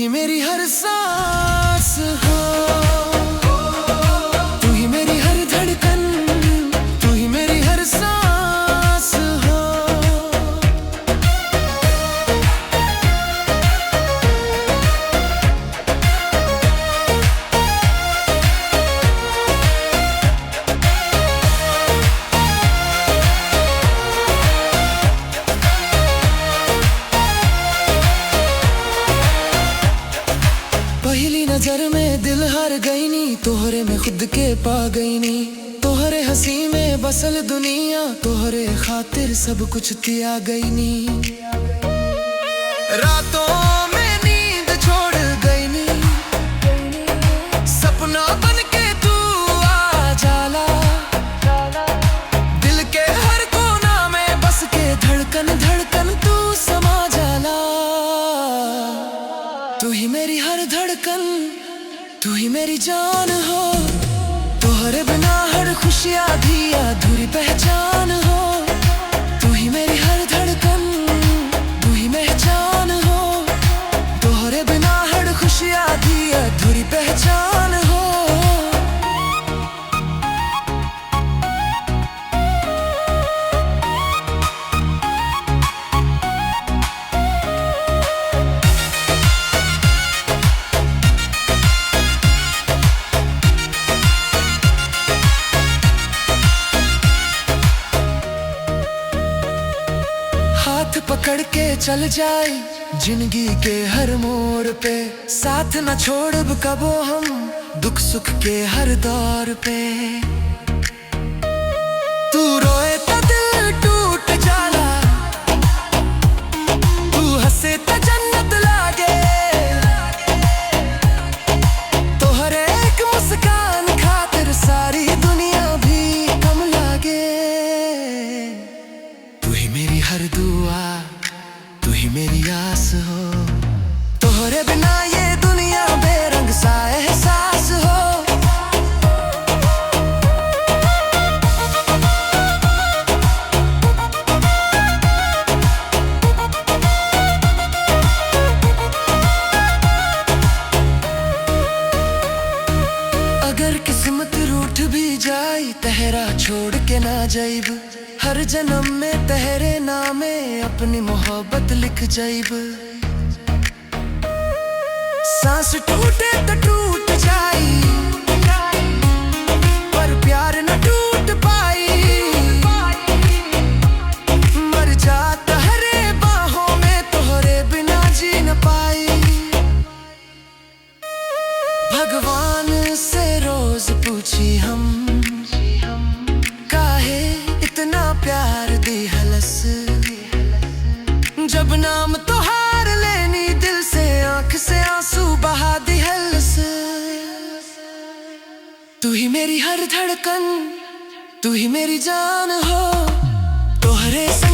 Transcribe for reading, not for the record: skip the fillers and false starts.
ही मेरी हर सांस हो, तू ही मेरी हर धड़कन, तू ही मेरी हर सांस हो। पहली नजर में दिल हार गई नी, तोहरे में खुद के पा गई नी। तोहरे हंसी में बसल दुनिया, तोहरे खातिर सब कुछ तिया गई नी। रातों में नींद छोड़ गई नी, सपना बन के तू आ जाला। दिल के हर कोना में बस के धड़कन धड़कन तू समा जाला। तू ही मेरी हर धड़कन, तू ही मेरी जान हो। तोहरे बिना हर खुशियाँ भी अधूरी पहचान हो। तू ही मेरी हर धड़कन, तू ही पहचान हो। तोहरे बिना हर खुशियाँ भी अधूरी पहचान हो। हाथ पकड़ के चल जाए जिंदगी के हर मोड़ पे, साथ न छोड़ कबो हम दुख सुख के हर दौर पे। तू रोए तो दिल टूट जाला, तू हंसे तो जन्नत लागे। तोहरे एक मुस्कान खातिर सारी दुनिया भी कम लागे। तू ही मेरी हर दुआ, तू ही मेरी आस हो। तोहरे बिना ये दुनिया बेरंग सा एहसास हो। अगर किस्मत रूठ भी जाए, तहरा छोड़ के ना जाइब। हर जन्म में तेरे नामे अपनी मोहब्बत लिख जाइब। सांस टूटे तो टूट जाई, पर प्यार न टूट पाई। मर जाता हरे बाहों में, तोहरे बिना जी न पाई। भगवान से रोज पूछी हम, काहे इतना प्यार दी हलस। जब नाम तो हार लेनी, दिल से आंख से आंसू बहा दी हलस। तू ही मेरी हर धड़कन, तू ही मेरी जान हो। तोहरे संग